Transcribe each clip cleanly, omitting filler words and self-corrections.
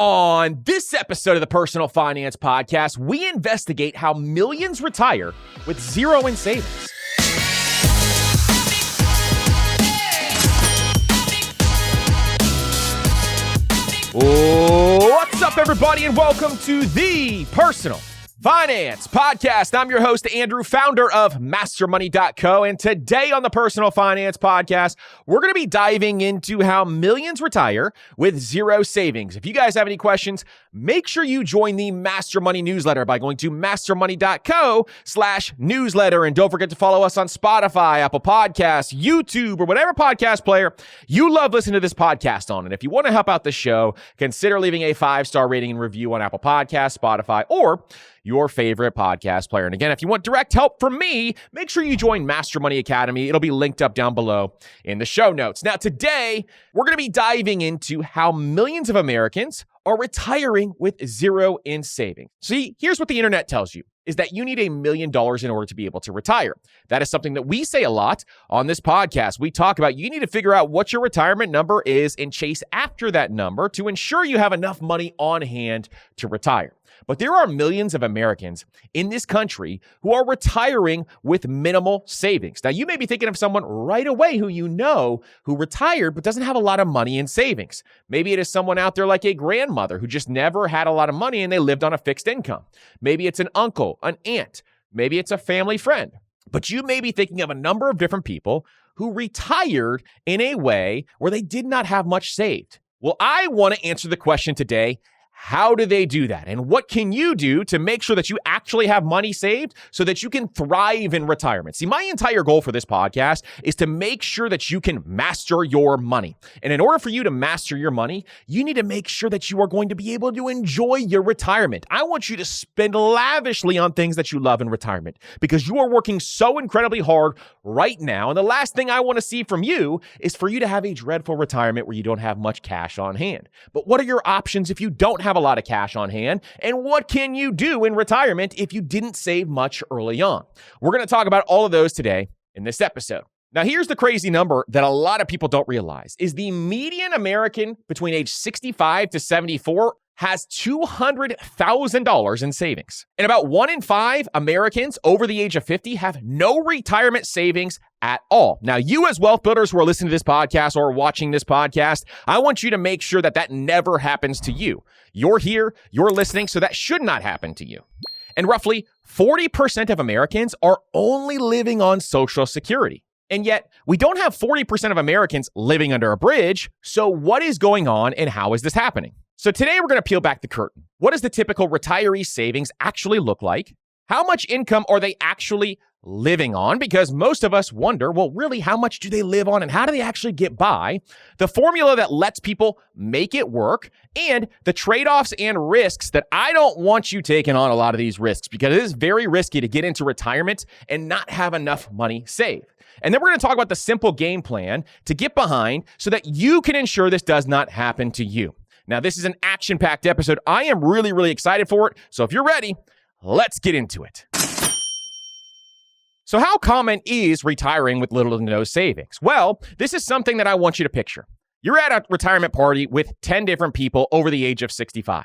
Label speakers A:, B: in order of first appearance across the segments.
A: On this episode of the Personal Finance Podcast, we investigate how millions retire with zero in savings. What's up, everybody, and welcome to the Personal Finance Podcast. I'm your host, Andrew, founder of MasterMoney.co, and today on the Personal Finance Podcast, we're going to be diving into how millions retire with zero savings. If you guys have any questions, make sure you join the Master Money newsletter by going to MasterMoney.co/newsletter, and don't forget to follow us on Spotify, Apple Podcasts, YouTube, or whatever podcast player you love listening to this podcast on. And if you want to help out the show, consider leaving a 5-star rating and review on Apple Podcasts, Spotify, or your favorite podcast player. And again, if you want direct help from me, make sure you join Master Money Academy. It'll be linked up down below in the show notes. Now, today, we're going to be diving into how millions of Americans are retiring with zero in savings. See, here's what the internet tells you, is that you need $1 million in order to be able to retire. That is something that we say a lot on this podcast. We talk about you need to figure out what your retirement number is and chase after that number to ensure you have enough money on hand to retire. But there are millions of Americans in this country who are retiring with minimal savings. Now, you may be thinking of someone right away who you know who retired but doesn't have a lot of money in savings. Maybe it is someone out there like a grandmother who just never had a lot of money and they lived on a fixed income. Maybe it's an uncle, an aunt. Maybe it's a family friend. But you may be thinking of a number of different people who retired in a way where they did not have much saved. Well, I want to answer the question today. How do they do that? And what can you do to make sure that you actually have money saved so that you can thrive in retirement? See, my entire goal for this podcast is to make sure that you can master your money. And in order for you to master your money, you need to make sure that you are going to be able to enjoy your retirement. I want you to spend lavishly on things that you love in retirement because you are working so incredibly hard right now. And the last thing I want to see from you is for you to have a dreadful retirement where you don't have much cash on hand. But what are your options if you don't have a lot of cash on hand? And what can you do in retirement if you didn't save much early on? We're going to talk about all of those today in this episode. Now, here's the crazy number that a lot of people don't realize is the median American between age 65 to 74 has $200,000 in savings. And about 1 in 5 Americans over the age of 50 have no retirement savings at all. Now, you as wealth builders who are listening to this podcast or watching this podcast, I want you to make sure that that never happens to you. You're here, you're listening, so that should not happen to you. And roughly 40% of Americans are only living on Social Security. And yet, we don't have 40% of Americans living under a bridge. So what is going on and how is this happening? So today we're going to peel back the curtain. What does the typical retiree savings actually look like? How much income are they actually living on? Because most of us wonder, well, really, how much do they live on and how do they actually get by? The formula that lets people make it work and the trade-offs and risks that I don't want you taking on a lot of these risks because it is very risky to get into retirement and not have enough money saved. And then we're going to talk about the simple game plan to get behind so that you can ensure this does not happen to you. Now, this is an action-packed episode. I am really, really excited for it. So if you're ready, let's get into it. So how common is retiring with little to no savings? Well, this is something that I want you to picture. You're at a retirement party with 10 different people over the age of 65.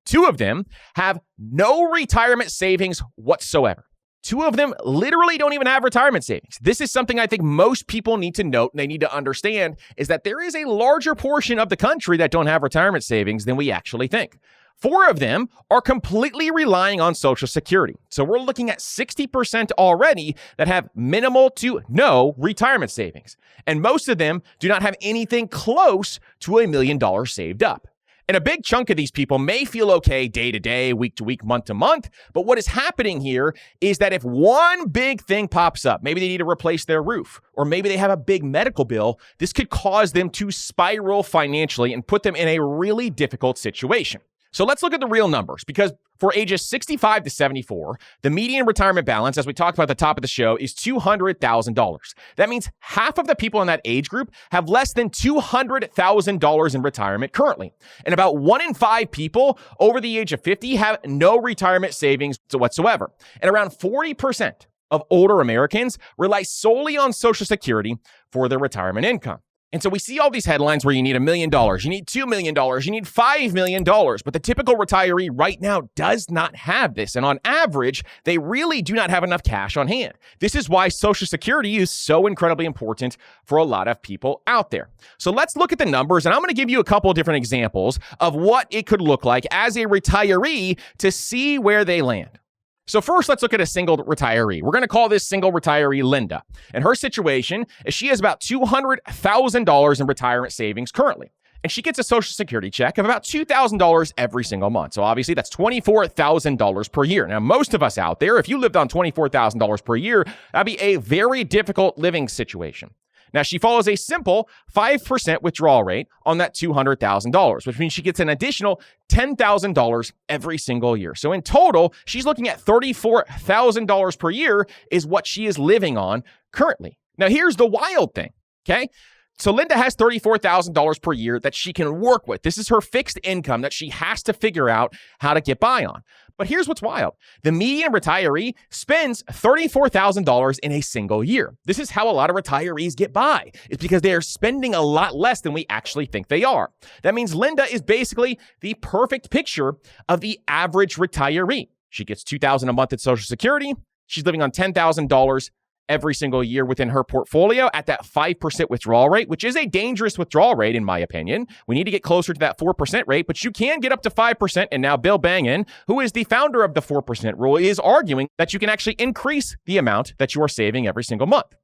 A: 2 of them have no retirement savings whatsoever. 2 of them literally don't even have retirement savings. This is something I think most people need to note and they need to understand is that there is a larger portion of the country that don't have retirement savings than we actually think. 4 of them are completely relying on Social Security. So we're looking at 60% already that have minimal to no retirement savings. And most of them do not have anything close to $1 million saved up. And a big chunk of these people may feel okay day to day, week to week, month to month. But what is happening here is that if one big thing pops up, maybe they need to replace their roof, or maybe they have a big medical bill, this could cause them to spiral financially and put them in a really difficult situation. So let's look at the real numbers, because for ages 65 to 74, the median retirement balance, as we talked about at the top of the show, is $200,000. That means half of the people in that age group have less than $200,000 in retirement currently. And about 1 in 5 people over the age of 50 have no retirement savings whatsoever. And around 40% of older Americans rely solely on Social Security for their retirement income. And so we see all these headlines where you need $1 million, you need $2 million, you need $5 million, but the typical retiree right now does not have this. And on average, they really do not have enough cash on hand. This is why Social Security is so incredibly important for a lot of people out there. So let's look at the numbers, and I'm going to give you a couple of different examples of what it could look like as a retiree to see where they land. So first, let's look at a single retiree. We're going to call this single retiree Linda. And her situation is she has about $200,000 in retirement savings currently. And she gets a Social Security check of about $2,000 every single month. So obviously, that's $24,000 per year. Now, most of us out there, if you lived on $24,000 per year, that'd be a very difficult living situation. Now, she follows a simple 5% withdrawal rate on that $200,000, which means she gets an additional $10,000 every single year. So in total, she's looking at $34,000 per year is what she is living on currently. Now, here's the wild thing, okay? So Linda has $34,000 per year that she can work with. This is her fixed income that she has to figure out how to get by on. But here's what's wild. The median retiree spends $34,000 in a single year. This is how a lot of retirees get by. It's because they are spending a lot less than we actually think they are. That means Linda is basically the perfect picture of the average retiree. She gets $2,000 a month at Social Security. She's living on $10,000 every single year within her portfolio at that 5% withdrawal rate, which is a dangerous withdrawal rate, in my opinion. We need to get closer to that 4% rate, but you can get up to 5%. And now Bill Bangin, who is the founder of the 4% rule, is arguing that you can actually increase the amount that you are saving every single month.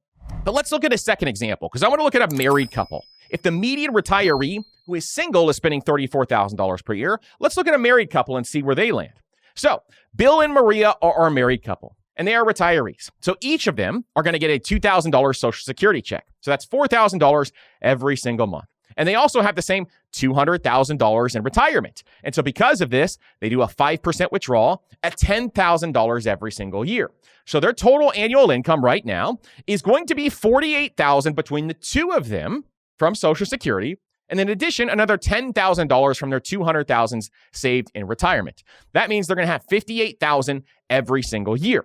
A: But let's look at a second example, because I want to look at a married couple. If the median retiree who is single is spending $34,000 per year, let's look at a married couple and see where they land. So Bill and Maria are a married couple, and they are retirees. So each of them are going to get a $2,000 Social Security check. So that's $4,000 every single month. And they also have the same $200,000 in retirement. And so because of this, they do a 5% withdrawal at $10,000 every single year. So their total annual income right now is going to be $48,000 between the two of them from Social Security, and in addition, another $10,000 from their $200,000 saved in retirement. That means they're going to have $58,000 every single year.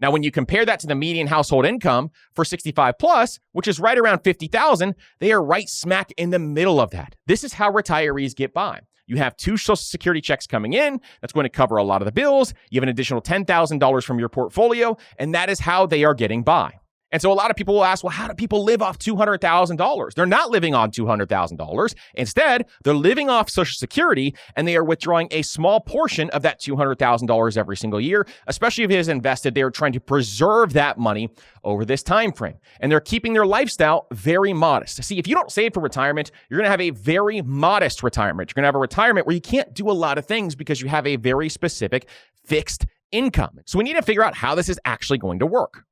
A: Now, when you compare that to the median household income for 65 plus, which is right around $50,000, they are right smack in the middle of that. This is how retirees get by. You have two Social Security checks coming in. That's going to cover a lot of the bills. You have an additional $10,000 from your portfolio, and that is how they are getting by. And so a lot of people will ask, well, how do people live off $200,000? They're not living on $200,000. Instead, they're living off Social Security, and they are withdrawing a small portion of that $200,000 every single year. Especially if it is invested, they are trying to preserve that money over this time frame. And they're keeping their lifestyle very modest. See, if you don't save for retirement, you're going to have a very modest retirement. You're going to have a retirement where you can't do a lot of things because you have a very specific fixed income. So we need to figure out how this is actually going to work.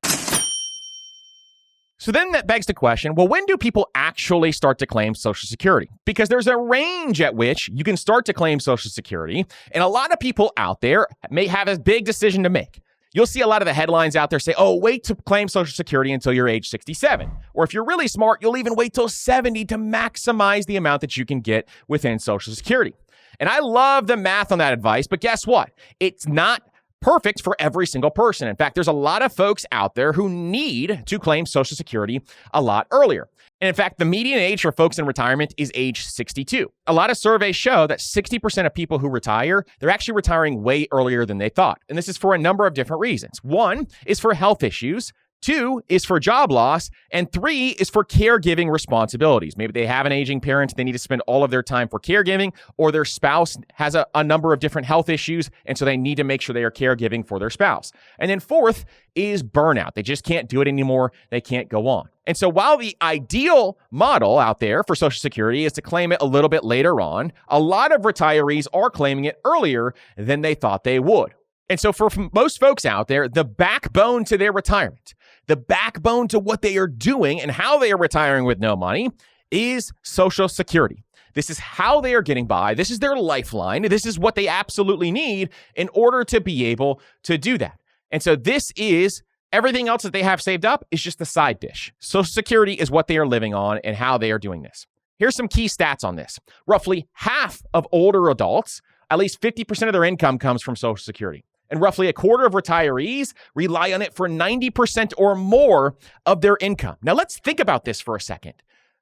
A: So then that begs the question, well, when do people actually start to claim Social Security? Because there's a range at which you can start to claim Social Security, and a lot of people out there may have a big decision to make. You'll see a lot of the headlines out there say, oh, wait to claim Social Security until you're age 67. Or if you're really smart, you'll even wait till 70 to maximize the amount that you can get within Social Security. And I love the math on that advice, but guess what? It's not perfect for every single person. In fact, there's a lot of folks out there who need to claim Social Security a lot earlier. And in fact, the median age for folks in retirement is age 62. A lot of surveys show that 60% of people who retire, they're actually retiring way earlier than they thought. And this is for a number of different reasons. One is for health issues. 2 is for job loss, and 3 is for caregiving responsibilities. Maybe they have an aging parent, they need to spend all of their time for caregiving, or their spouse has a number of different health issues, and so they need to make sure they are caregiving for their spouse. And then 4th is burnout. They just can't do it anymore. They can't go on. And so while the ideal model out there for Social Security is to claim it a little bit later on, a lot of retirees are claiming it earlier than they thought they would. And so for most folks out there, the backbone to their retirement, the backbone to what they are doing and how they are retiring with no money is Social Security. This is how they are getting by. This is their lifeline. This is what they absolutely need in order to be able to do that. And so this is everything else that they have saved up is just the side dish. Social Security is what they are living on and how they are doing this. Here's some key stats on this. Roughly half of older adults, at least 50% of their income comes from Social Security. And roughly a quarter of retirees rely on it for 90% or more of their income. Now let's think about this for a second.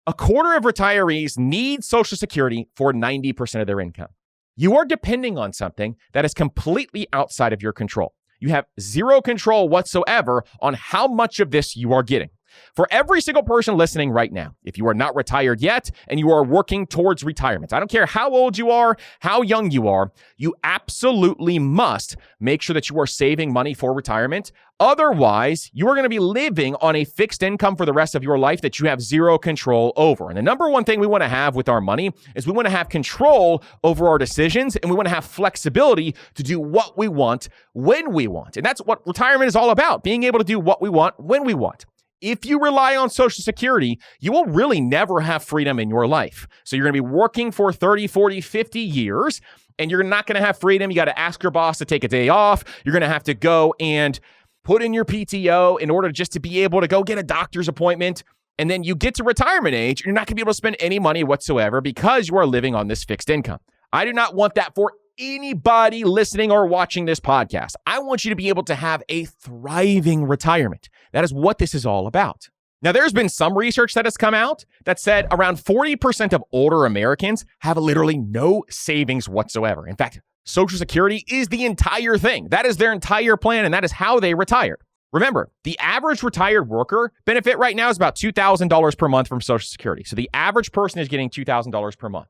A: A quarter of retirees need Social Security for 90% of their income. You are depending on something that is completely outside of your control. You have zero control whatsoever on how much of this you are getting. For every single person listening right now, if you are not retired yet and you are working towards retirement, I don't care how old you are, how young you are, you absolutely must make sure that you are saving money for retirement. Otherwise, you are going to be living on a fixed income for the rest of your life that you have zero control over. And the number one thing we want to have with our money is we want to have control over our decisions, and we want to have flexibility to do what we want when we want. And that's what retirement is all about, being able to do what we want when we want. If you rely on Social Security, you will really never have freedom in your life. So you're going to be working for 30, 40, 50 years, and you're not going to have freedom. You got to ask your boss to take a day off. You're going to have to go and put in your PTO in order just to be able to go get a doctor's appointment. And then you get to retirement age, you're not going to be able to spend any money whatsoever because you are living on this fixed income. I do not want that for anybody listening or watching this podcast. I want you to be able to have a thriving retirement. That is what this is all about. Now, there's been some research that has come out that said around 40% of older Americans have literally no savings whatsoever. In fact, Social Security is the entire thing. That is their entire plan, and that is how they retired. Remember, the average retired worker benefit right now is about $2,000 per month from Social Security. So the average person is getting $2,000 per month.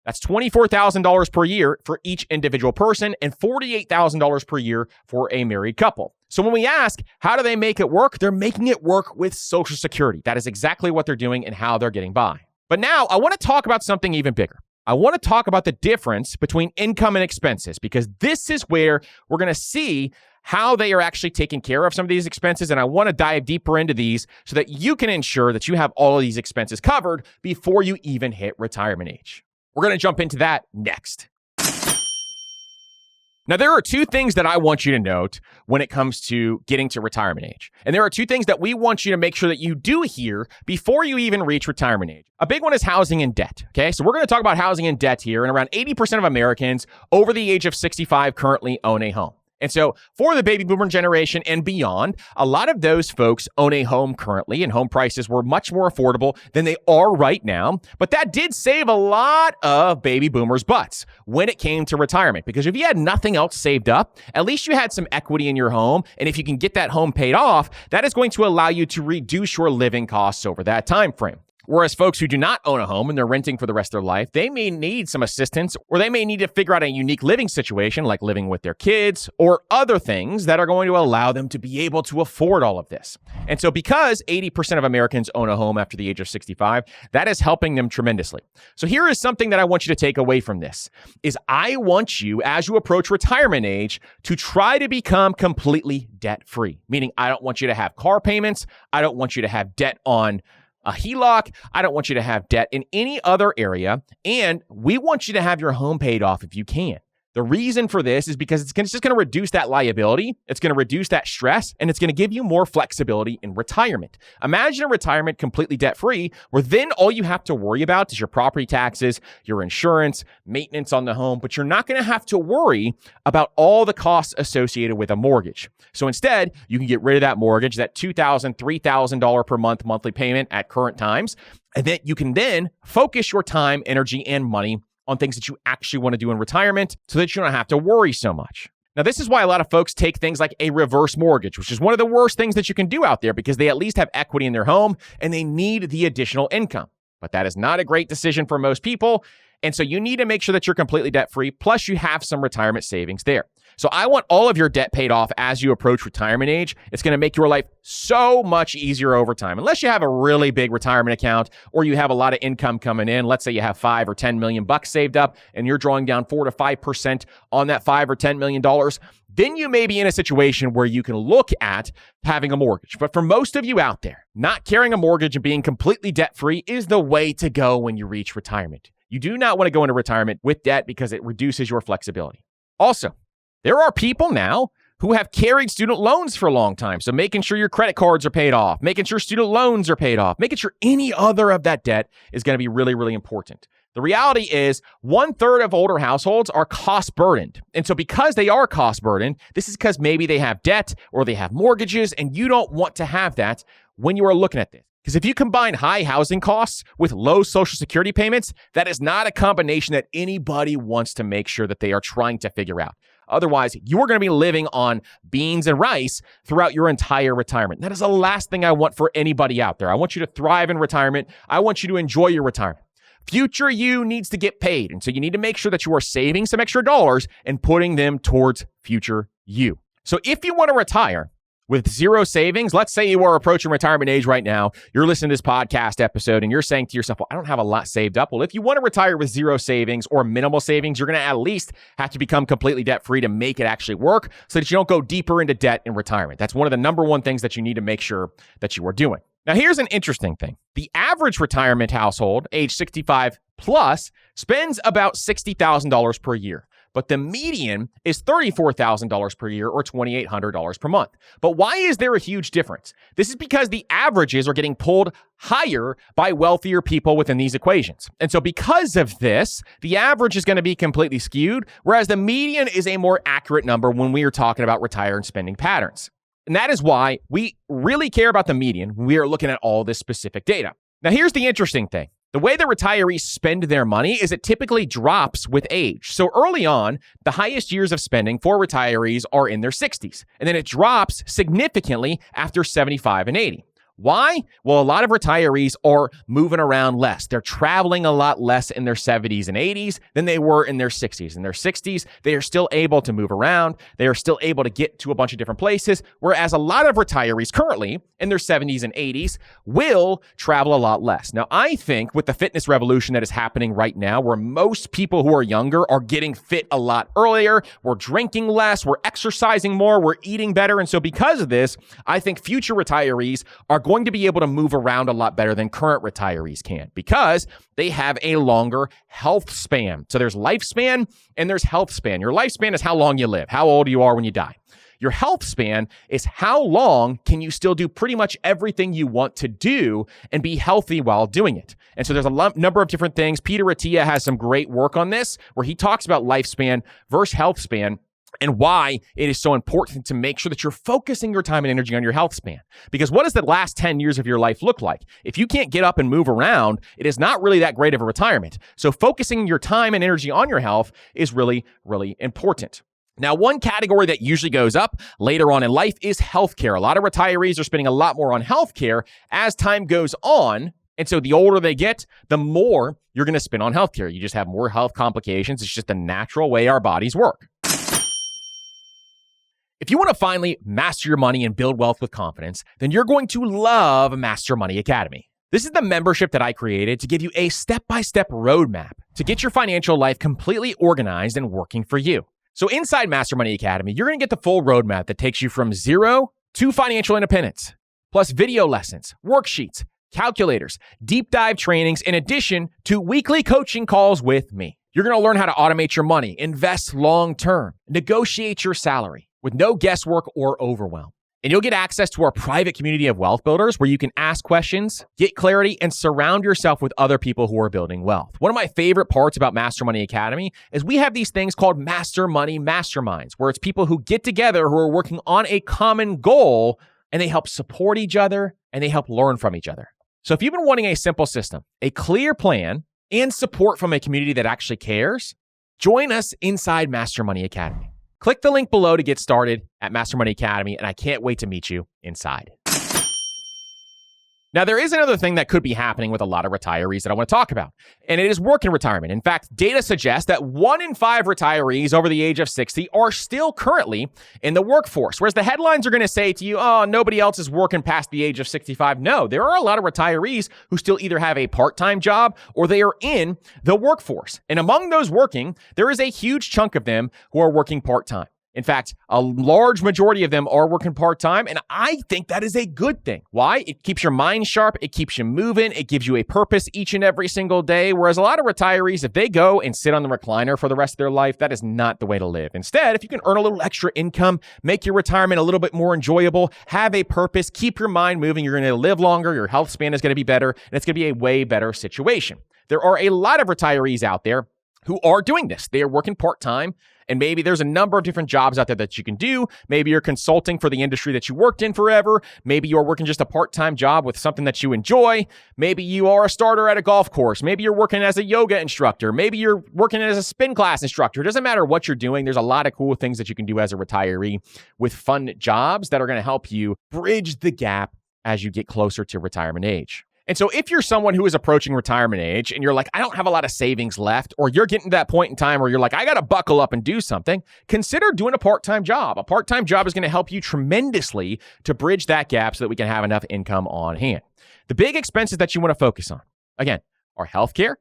A: That's $24,000 per year for each individual person and $48,000 per year for a married couple. So when we ask, how do they make it work? They're making it work with Social Security. That is exactly what they're doing and how they're getting by. But now I want to talk about something even bigger. I want to talk about the difference between income and expenses, because this is where we're going to see how they are actually taking care of some of these expenses. And I want to dive deeper into these so that you can ensure that you have all of these expenses covered before you even hit retirement age. We're going to jump into that next. Now, there are two things that I want you to note when it comes to getting to retirement age. And there are two things that we want you to make sure that you do here before you even reach retirement age. A big one is housing and debt. Okay, so we're going to talk about housing and debt here. And around 80% of Americans over the age of 65 currently own a home. And so for the baby boomer generation and beyond, a lot of those folks own a home currently, and home prices were much more affordable than they are right now. But that did save a lot of baby boomers' butts when it came to retirement, because if you had nothing else saved up, at least you had some equity in your home. And if you can get that home paid off, that is going to allow you to reduce your living costs over that time frame. Whereas folks who do not own a home and they're renting for the rest of their life, they may need some assistance, or they may need to figure out a unique living situation like living with their kids or other things that are going to allow them to be able to afford all of this. And so because 80% of Americans own a home after the age of 65, that is helping them tremendously. So here is something that I want you to take away from this is I want you, as you approach retirement age, to try to become completely debt-free, meaning I don't want you to have car payments. I don't want you to have debt on a HELOC. I don't want you to have debt in any other area. And we want you to have your home paid off if you can. The reason for this is because it's just going to reduce that liability. It's going to reduce that stress, and it's going to give you more flexibility in retirement. Imagine a retirement completely debt-free, where then all you have to worry about is your property taxes, your insurance, maintenance on the home, but you're not going to have to worry about all the costs associated with a mortgage. So instead, you can get rid of that mortgage, that $2,000, $3,000 per month monthly payment at current times, and then you can then focus your time, energy, and money on things that you actually want to do in retirement so that you don't have to worry so much. Now, this is why a lot of folks take things like a reverse mortgage, which is one of the worst things that you can do out there because they at least have equity in their home and they need the additional income. But that is not a great decision for most people. And so you need to make sure that you're completely debt-free, plus you have some retirement savings there. So I want all of your debt paid off as you approach retirement age. It's going to make your life so much easier over time. Unless you have a really big retirement account or you have a lot of income coming in. Let's say you have $5 or $10 million saved up and you're drawing down 4 to 5% on that $5 or $10 million. Then you may be in a situation where you can look at having a mortgage. But for most of you out there, not carrying a mortgage and being completely debt-free is the way to go when you reach retirement. You do not want to go into retirement with debt because it reduces your flexibility. Also, there are people now who have carried student loans for a long time. So making sure your credit cards are paid off, making sure student loans are paid off, making sure any other of that debt is going to be really, really important. The reality is 1/3 of older households are cost burdened. And so because they are cost burdened, this is because maybe they have debt or they have mortgages and you don't want to have that when you are looking at this. Because if you combine high housing costs with low Social Security payments, that is not a combination that anybody wants to make sure that they are trying to figure out. Otherwise, you are going to be living on beans and rice throughout your entire retirement. That is the last thing I want for anybody out there. I want you to thrive in retirement. I want you to enjoy your retirement. Future you needs to get paid. And so you need to make sure that you are saving some extra dollars and putting them towards future you. So if you want to retire with zero savings, let's say you are approaching retirement age right now, you're listening to this podcast episode and you're saying to yourself, well, I don't have a lot saved up. Well, if you want to retire with zero savings or minimal savings, you're going to at least have to become completely debt-free to make it actually work so that you don't go deeper into debt in retirement. That's one of the number one things that you need to make sure that you are doing. Now, here's an interesting thing. The average retirement household, age 65 plus, spends about $60,000 per year. But the median is $34,000 per year or $2,800 per month. But why is there a huge difference? This is because the averages are getting pulled higher by wealthier people within these equations. And so because of this, the average is going to be completely skewed, whereas the median is a more accurate number when we are talking about retire and spending patterns. And that is why we really care about the median when we are looking at all this specific data. Now, here's the interesting thing. The way that retirees spend their money is it typically drops with age. So early on, the highest years of spending for retirees are in their 60s, and then it drops significantly after 75 and 80. Why? Well, a lot of retirees are moving around less. They're traveling a lot less in their 70s and 80s than they were in their 60s. In their 60s, they are still able to move around. They are still able to get to a bunch of different places, whereas a lot of retirees currently in their 70s and 80s will travel a lot less. Now, I think with the fitness revolution that is happening right now, where most people who are younger are getting fit a lot earlier, we're drinking less, we're exercising more, we're eating better. And so because of this, I think future retirees are going to be able to move around a lot better than current retirees can because they have a longer health span. So there's lifespan and there's health span. Your lifespan is how long you live, how old you are when you die. Your health span is how long can you still do pretty much everything you want to do and be healthy while doing it. And so there's a number of different things. Peter Attia has some great work on this where he talks about lifespan versus health span and why it is so important to make sure that you're focusing your time and energy on your health span. Because what does the last 10 years of your life look like? If you can't get up and move around, it is not really that great of a retirement. So focusing your time and energy on your health is really, really important. Now, one category that usually goes up later on in life is healthcare. A lot of retirees are spending a lot more on healthcare as time goes on. And so the older they get, the more you're going to spend on healthcare. You just have more health complications. It's just the natural way our bodies work. If you want to finally master your money and build wealth with confidence, then you're going to love Master Money Academy. This is the membership that I created to give you a step-by-step roadmap to get your financial life completely organized and working for you. So inside Master Money Academy, you're going to get the full roadmap that takes you from zero to financial independence, plus video lessons, worksheets, calculators, deep dive trainings, in addition to weekly coaching calls with me. You're going to learn how to automate your money, invest long-term, negotiate your salary with no guesswork or overwhelm. And you'll get access to our private community of wealth builders where you can ask questions, get clarity, and surround yourself with other people who are building wealth. One of my favorite parts about Master Money Academy is we have these things called Master Money Masterminds, where it's people who get together who are working on a common goal, and they help support each other, and they help learn from each other. So if you've been wanting a simple system, a clear plan, and support from a community that actually cares, join us inside Master Money Academy. Click the link below to get started at Master Money Academy, and I can't wait to meet you inside. Now, there is another thing that could be happening with a lot of retirees that I want to talk about, and it is work in retirement. In fact, data suggests that 1 in 5 retirees over the age of 60 are still currently in the workforce, whereas the headlines are going to say to you, oh, nobody else is working past the age of 65. No, there are a lot of retirees who still either have a part-time job or they are in the workforce. And among those working, there is a huge chunk of them who are working part-time. In fact, a large majority of them are working part-time, and I think that is a good thing. Why? It keeps your mind sharp, it keeps you moving, it gives you a purpose each and every single day, whereas a lot of retirees, if they go and sit on the recliner for the rest of their life, that is not the way to live. Instead, if you can earn a little extra income, make your retirement a little bit more enjoyable, have a purpose, keep your mind moving, you're going to live longer, your health span is going to be better, and it's going to be a way better situation. There are a lot of retirees out there who are doing this. They are working part-time, And maybe there's a number of different jobs out there that you can do. Maybe you're consulting for the industry that you worked in forever. Maybe you're working just a part-time job with something that you enjoy. Maybe you are a starter at a golf course. Maybe you're working as a yoga instructor. Maybe you're working as a spin class instructor. It doesn't matter what you're doing. There's a lot of cool things that you can do as a retiree with fun jobs that are going to help you bridge the gap as you get closer to retirement age. And so if you're someone who is approaching retirement age and you're like, I don't have a lot of savings left, or you're getting to that point in time where you're like, I got to buckle up and do something, consider doing a part-time job. A part-time job is going to help you tremendously to bridge that gap so that we can have enough income on hand. The big expenses that you want to focus on, again, are healthcare.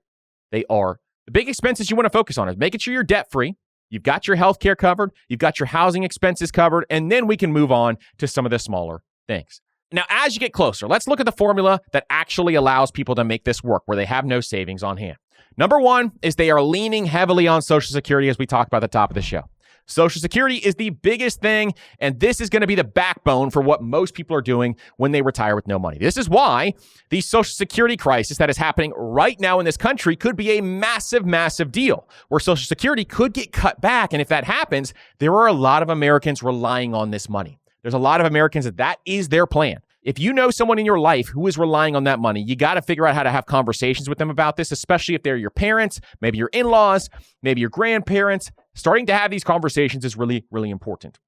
A: The big expenses you want to focus on is making sure you're debt-free. You've got your healthcare covered. You've got your housing expenses covered. And then we can move on to some of the smaller things. Now, as you get closer, let's look at the formula that actually allows people to make this work where they have no savings on hand. Number one is they are leaning heavily on Social Security, as we talked about at the top of the show. Social Security is the biggest thing, and this is going to be the backbone for what most people are doing when they retire with no money. This is why the Social Security crisis that is happening right now in this country could be a massive, massive deal, where Social Security could get cut back. And if that happens, there are a lot of Americans relying on this money. There's a lot of Americans that is their plan. If you know someone in your life who is relying on that money, you got to figure out how to have conversations with them about this, especially if they're your parents, maybe your in-laws, maybe your grandparents. Starting to have these conversations is really, really important.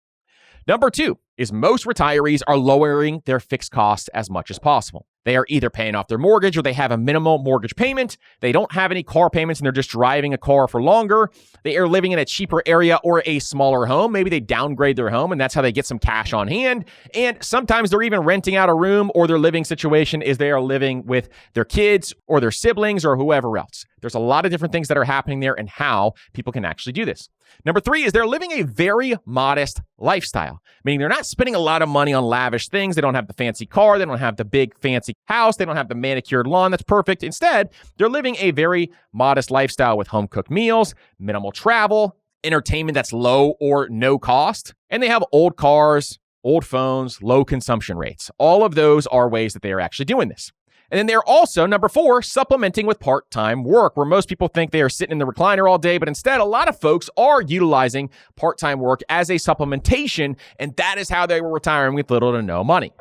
A: Number two is most retirees are lowering their fixed costs as much as possible. They are either paying off their mortgage or they have a minimal mortgage payment. They don't have any car payments and they're just driving a car for longer. They are living in a cheaper area or a smaller home. Maybe they downgrade their home and that's how they get some cash on hand. And sometimes they're even renting out a room, or their living situation is they are living with their kids or their siblings or whoever else. There's a lot of different things that are happening there and how people can actually do this. Number three is they're living a very modest lifestyle, meaning they're not spending a lot of money on lavish things. They don't have the fancy car. They don't have the big fancy house. They don't have the manicured lawn that's perfect. Instead, they're living a very modest lifestyle with home-cooked meals, minimal travel, entertainment that's low or no cost, and they have old cars, old phones, low consumption rates. All of those are ways that they are actually doing this. And then they're also, number four, supplementing with part-time work, where most people think they are sitting in the recliner all day, but instead a lot of folks are utilizing part-time work as a supplementation, and that is how they were retiring with little to no money.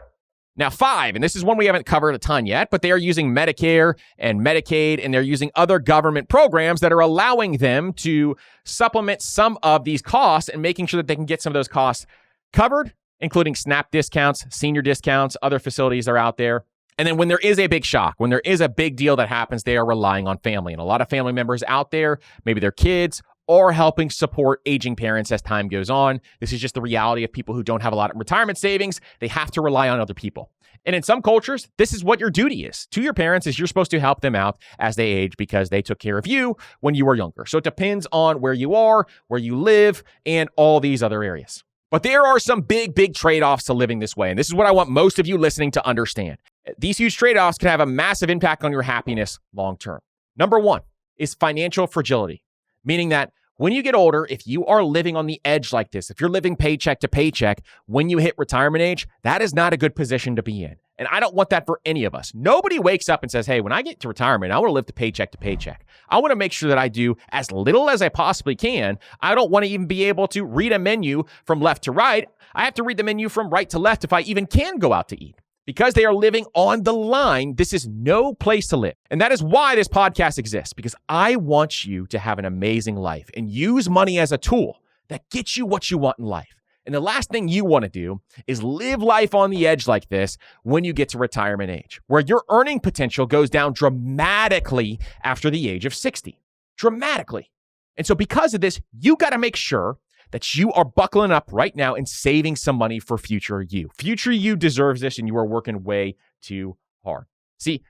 A: Now, five, and this is one we haven't covered a ton yet, but they are using Medicare and Medicaid, and they're using other government programs that are allowing them to supplement some of these costs and making sure that they can get some of those costs covered, including SNAP discounts, senior discounts, other facilities are out there. And then when there is a big shock, when there is a big deal that happens, they are relying on family. And a lot of family members out there, maybe their kids, are helping support aging parents as time goes on. This is just the reality of people who don't have a lot of retirement savings. They have to rely on other people. And in some cultures, this is what your duty is to your parents, is you're supposed to help them out as they age because they took care of you when you were younger. So it depends on where you are, where you live, and all these other areas. But there are some big, big trade-offs to living this way. And this is what I want most of you listening to understand. These huge trade-offs can have a massive impact on your happiness long-term. Number one is financial fragility, meaning that when you get older, if you are living on the edge like this, if you're living paycheck to paycheck, when you hit retirement age, that is not a good position to be in. And I don't want that for any of us. Nobody wakes up and says, hey, when I get to retirement, I want to live to paycheck to paycheck. I want to make sure that I do as little as I possibly can. I don't want to even be able to read a menu from left to right. I have to read the menu from right to left if I even can go out to eat. Because they are living on the line, this is no place to live. And that is why this podcast exists, because I want you to have an amazing life and use money as a tool that gets you what you want in life. And the last thing you want to do is live life on the edge like this when you get to retirement age, where your earning potential goes down dramatically after the age of 60. Dramatically. And so because of this, you got to make sure that you are buckling up right now and saving some money for future you. Future you deserves this, and you are working way too hard. See,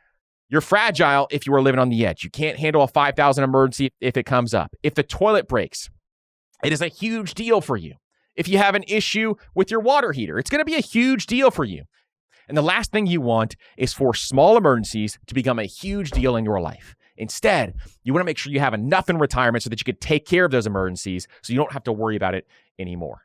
A: you're fragile if you are living on the edge. You can't handle a $5,000 emergency if it comes up. If the toilet breaks, it is a huge deal for you. If you have an issue with your water heater, it's going to be a huge deal for you. And the last thing you want is for small emergencies to become a huge deal in your life. Instead, you want to make sure you have enough in retirement so that you can take care of those emergencies so you don't have to worry about it anymore.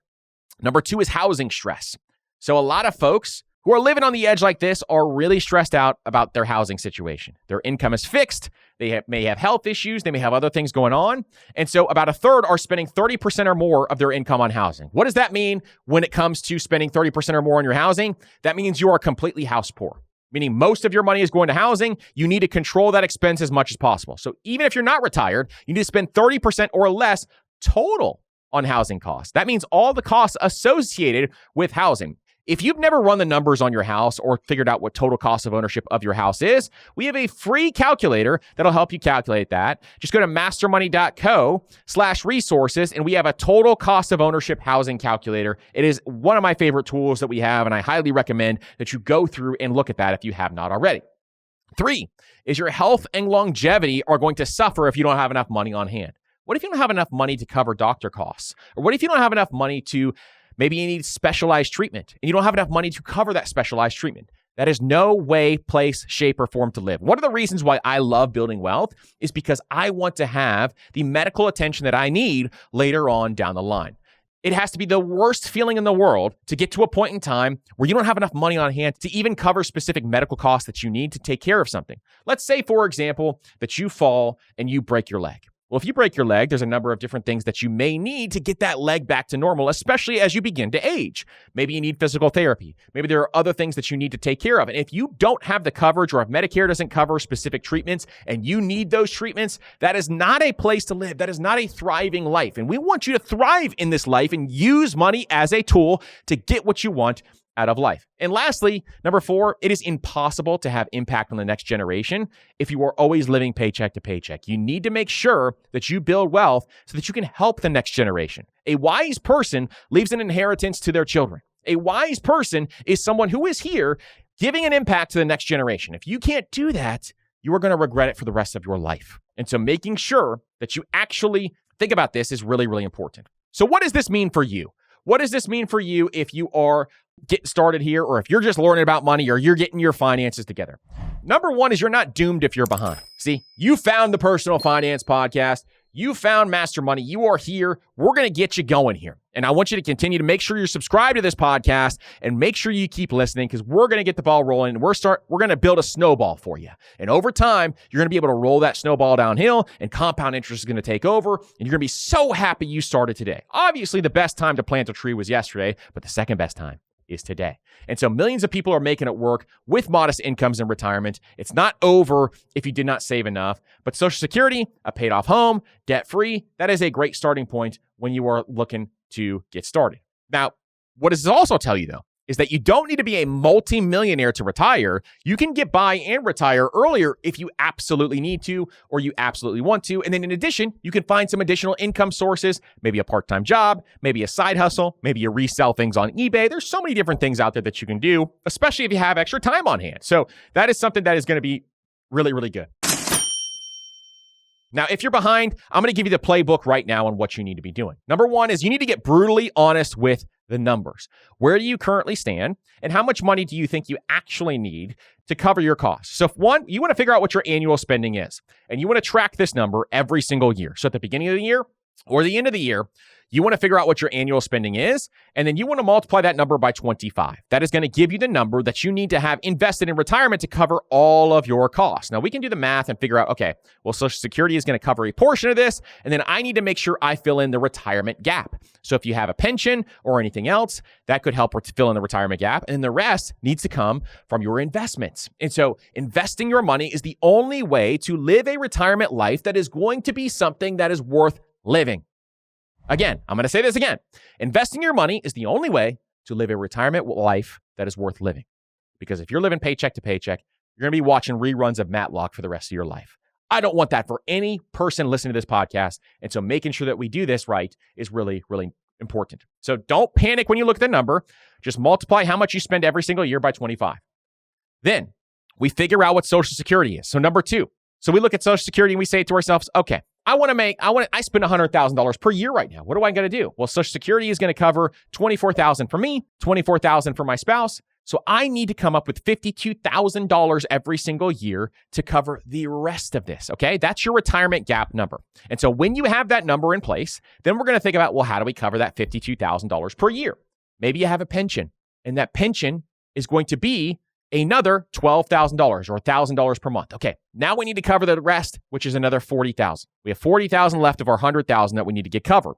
A: Number two is housing stress. So a lot of folks who are living on the edge like this are really stressed out about their housing situation. Their income is fixed. They may have health issues. They may have other things going on. And so about a third are spending 30% or more of their income on housing. What does that mean when it comes to spending 30% or more on your housing? That means you are completely house poor, meaning most of your money is going to housing. You need to control that expense as much as possible. So even if you're not retired, you need to spend 30% or less total on housing costs. That means all the costs associated with housing. If you've never run the numbers on your house or figured out what total cost of ownership of your house is, we have a free calculator that'll help you calculate that. Just go to mastermoney.co/resources, and we have a total cost of ownership housing calculator. It is one of my favorite tools that we have, and I highly recommend that you go through and look at that if you have not already. 3 is your health and longevity are going to suffer if you don't have enough money on hand. What if you don't have enough money to cover doctor costs? Or what if you don't have enough money to maybe you need specialized treatment and you don't have enough money to cover that specialized treatment? That is no way, place, shape, or form to live. One of the reasons why I love building wealth is because I want to have the medical attention that I need later on down the line. It has to be the worst feeling in the world to get to a point in time where you don't have enough money on hand to even cover specific medical costs that you need to take care of something. Let's say, for example, that you fall and you break your leg. Well, if you break your leg, there's a number of different things that you may need to get that leg back to normal, especially as you begin to age. Maybe you need physical therapy. Maybe there are other things that you need to take care of. And if you don't have the coverage or if Medicare doesn't cover specific treatments and you need those treatments, that is not a place to live. That is not a thriving life. And we want you to thrive in this life and use money as a tool to get what you want out of life. And lastly, number 4, it is impossible to have impact on the next generation if you are always living paycheck to paycheck. You need to make sure that you build wealth so that you can help the next generation. A wise person leaves an inheritance to their children. A wise person is someone who is here giving an impact to the next generation. If you can't do that, you are going to regret it for the rest of your life. And so making sure that you actually think about this is really, really important. So what does this mean for you? What does this mean for you if you are getting started here or if you're just learning about money or you're getting your finances together? Number 1 is you're not doomed if you're behind. See, you found the Personal Finance Podcast. You found Master Money. You are here. We're going to get you going here. And I want you to continue to make sure you're subscribed to this podcast and make sure you keep listening because we're going to get the ball rolling and we're going to build a snowball for you. And over time, you're going to be able to roll that snowball downhill and compound interest is going to take over. And you're going to be so happy you started today. Obviously, the best time to plant a tree was yesterday, but the second best time is today. And so millions of people are making it work with modest incomes in retirement. It's not over if you did not save enough, but Social Security, a paid off home, debt free, that is a great starting point when you are looking to get started. Now, what does this also tell you though, is that you don't need to be a multi-millionaire to retire. You can get by and retire earlier if you absolutely need to or you absolutely want to. And then in addition, you can find some additional income sources, maybe a part-time job, maybe a side hustle, maybe you resell things on eBay. There's so many different things out there that you can do, especially if you have extra time on hand. So that is something that is going to be really, really good. Now, if you're behind, I'm going to give you the playbook right now on what you need to be doing. Number 1 is you need to get brutally honest with the numbers. Where do you currently stand? And how much money do you think you actually need to cover your costs? So one, you want to figure out what your annual spending is. And you want to track this number every single year. So at the beginning of the year or the end of the year, you want to figure out what your annual spending is, and then you want to multiply that number by 25. That is going to give you the number that you need to have invested in retirement to cover all of your costs. Now, we can do the math and figure out, okay, well, Social Security is going to cover a portion of this, and then I need to make sure I fill in the retirement gap. So if you have a pension or anything else, that could help fill in the retirement gap, and the rest needs to come from your investments. And so investing your money is the only way to live a retirement life that is going to be something that is worth living. Again, I'm going to say this again. Investing your money is the only way to live a retirement life that is worth living. Because if you're living paycheck to paycheck, you're going to be watching reruns of Matlock for the rest of your life. I don't want that for any person listening to this podcast. And so making sure that we do this right is really, really important. So don't panic when you look at the number. Just multiply how much you spend every single year by 25. Then we figure out what Social Security is. So number 2. So we look at Social Security and we say to ourselves, okay, I spend $100,000 per year right now. What do I got to do? Well, Social Security is going to cover $24,000 for me, $24,000 for my spouse. So I need to come up with $52,000 every single year to cover the rest of this. Okay. That's your retirement gap number. And so when you have that number in place, then we're going to think about, well, how do we cover that $52,000 per year? Maybe you have a pension and that pension is going to be another $12,000 or $1,000 per month. Okay, now we need to cover the rest, which is another $40,000. We have $40,000 left of our $100,000 that we need to get covered.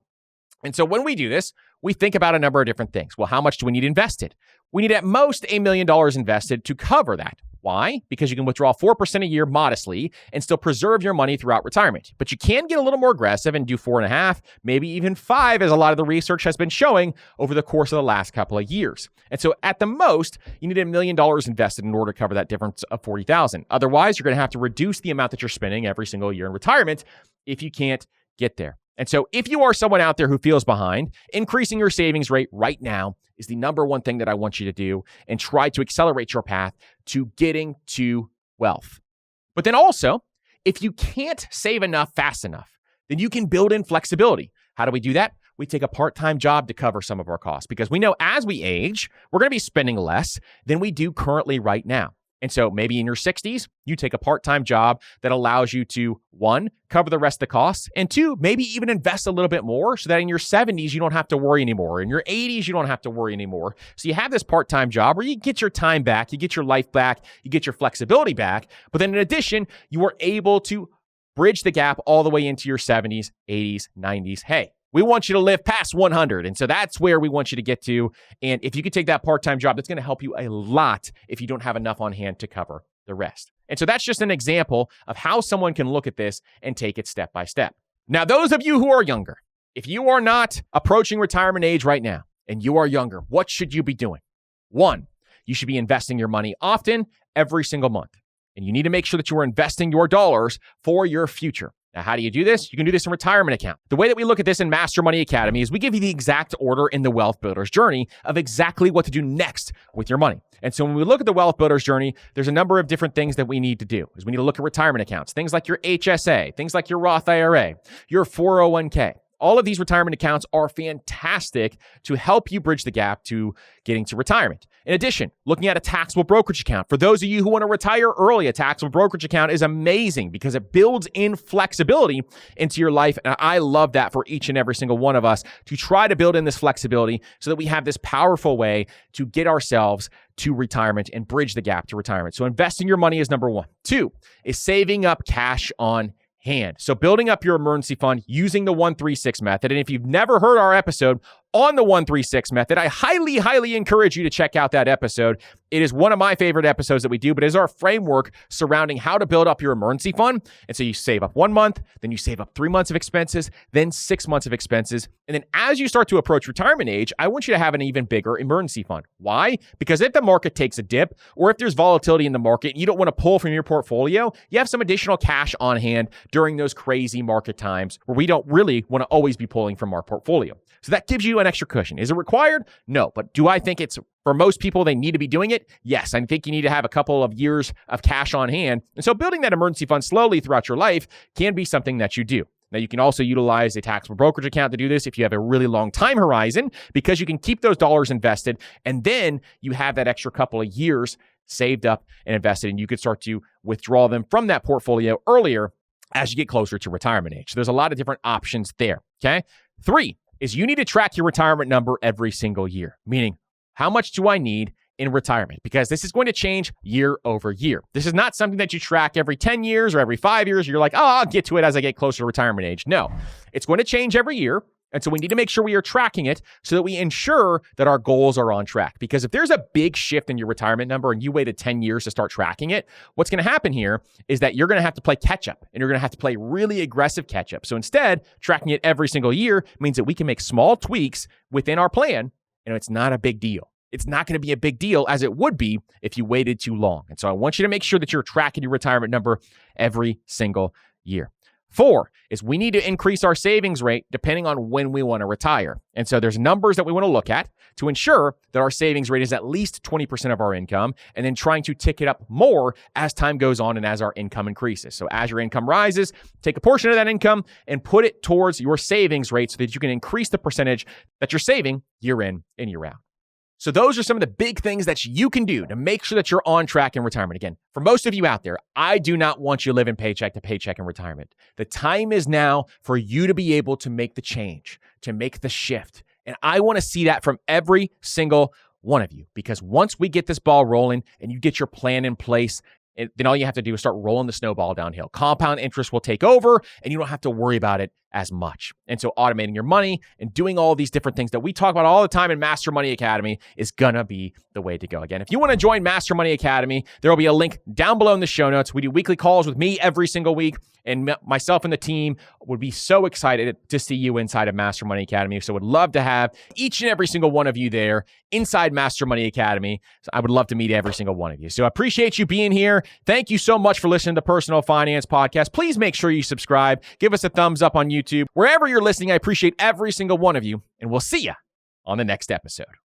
A: And so when we do this, we think about a number of different things. Well, how much do we need invested? We need at most $1 million invested to cover that. Why? Because you can withdraw 4% a year modestly and still preserve your money throughout retirement. But you can get a little more aggressive and do 4.5, maybe even 5, as a lot of the research has been showing over the course of the last couple of years. And so at the most, you need $1 million invested in order to cover that difference of $40,000. Otherwise, you're going to have to reduce the amount that you're spending every single year in retirement if you can't get there. And so if you are someone out there who feels behind, increasing your savings rate right now is the number one thing that I want you to do and try to accelerate your path to getting to wealth. But then also, if you can't save enough fast enough, then you can build in flexibility. How do we do that? We take a part-time job to cover some of our costs because we know as we age, we're going to be spending less than we do currently right now. And so maybe in your 60s, you take a part-time job that allows you to, 1, cover the rest of the costs, and 2, maybe even invest a little bit more so that in your 70s, you don't have to worry anymore. In your 80s, you don't have to worry anymore. So you have this part-time job where you get your time back, you get your life back, you get your flexibility back, but then in addition, you are able to bridge the gap all the way into your 70s, 80s, 90s. Hey, we want you to live past 100. And so that's where we want you to get to. And if you could take that part-time job, that's going to help you a lot if you don't have enough on hand to cover the rest. And so that's just an example of how someone can look at this and take it step by step. Now, those of you who are younger, if you are not approaching retirement age right now and you are younger, what should you be doing? 1, you should be investing your money often, every single month. And you need to make sure that you are investing your dollars for your future. Now, how do you do this? You can do this in retirement account. The way that we look at this in Master Money Academy is we give you the exact order in the Wealth Builder's journey of exactly what to do next with your money. And so when we look at the Wealth Builder's journey, there's a number of different things that we need to do. Is we need to look at retirement accounts, things like your HSA, things like your Roth IRA, your 401k. All of these retirement accounts are fantastic to help you bridge the gap to getting to retirement. In addition, looking at a taxable brokerage account. For those of you who want to retire early, a taxable brokerage account is amazing because it builds in flexibility into your life. And I love that for each and every single one of us to try to build in this flexibility so that we have this powerful way to get ourselves to retirement and bridge the gap to retirement. So investing your money is number 1. 2 is saving up cash on hand. So building up your emergency fund using the 1-3-6 method. And if you've never heard our episode on the 1-3-6 method, I highly, highly encourage you to check out that episode. It is one of my favorite episodes that we do, but it is our framework surrounding how to build up your emergency fund. And so you save up 1 month, then you save up 3 months of expenses, then 6 months of expenses. And then as you start to approach retirement age, I want you to have an even bigger emergency fund. Why? Because if the market takes a dip or if there's volatility in the market and you don't want to pull from your portfolio, you have some additional cash on hand during those crazy market times where we don't really want to always be pulling from our portfolio. So that gives you an extra cushion. Is it required? No. But do I think it's, for most people, they need to be doing it? Yes. I think you need to have a couple of years of cash on hand. And so building that emergency fund slowly throughout your life can be something that you do. Now, you can also utilize a taxable brokerage account to do this if you have a really long time horizon, because you can keep those dollars invested and then you have that extra couple of years saved up and invested, and you could start to withdraw them from that portfolio earlier as you get closer to retirement age. So there's a lot of different options there, okay? 3 is you need to track your retirement number every single year, meaning how much do I need in retirement? Because this is going to change year over year. This is not something that you track every 10 years or every 5 years. You're like, oh, I'll get to it as I get closer to retirement age. No, it's going to change every year. And so we need to make sure we are tracking it so that we ensure that our goals are on track. Because if there's a big shift in your retirement number and you waited 10 years to start tracking it, what's going to happen here is that you're going to have to play catch up, and you're going to have to play really aggressive catch up. So instead, tracking it every single year means that we can make small tweaks within our plan, and it's not a big deal. It's not going to be a big deal as it would be if you waited too long. And so I want you to make sure that you're tracking your retirement number every single year. 4 is we need to increase our savings rate depending on when we want to retire. And so there's numbers that we want to look at to ensure that our savings rate is at least 20% of our income, and then trying to tick it up more as time goes on and as our income increases. So as your income rises, take a portion of that income and put it towards your savings rate so that you can increase the percentage that you're saving year in and year out. So those are some of the big things that you can do to make sure that you're on track in retirement. Again, for most of you out there, I do not want you living paycheck to paycheck in retirement. The time is now for you to be able to make the change, to make the shift. And I want to see that from every single one of you. Because once we get this ball rolling and you get your plan in place, then all you have to do is start rolling the snowball downhill. Compound interest will take over, and you don't have to worry about it as much. And so automating your money and doing all these different things that we talk about all the time in Master Money Academy is going to be the way to go. Again, if you want to join Master Money Academy, there will be a link down below in the show notes. We do weekly calls with me every single week, and myself and the team would be so excited to see you inside of Master Money Academy. So would love to have each and every single one of you there inside Master Money Academy. So I would love to meet every single one of you. So I appreciate you being here. Thank you so much for listening to the Personal Finance Podcast. Please make sure you subscribe. Give us a thumbs up on YouTube. Wherever you're listening, I appreciate every single one of you, and we'll see you on the next episode.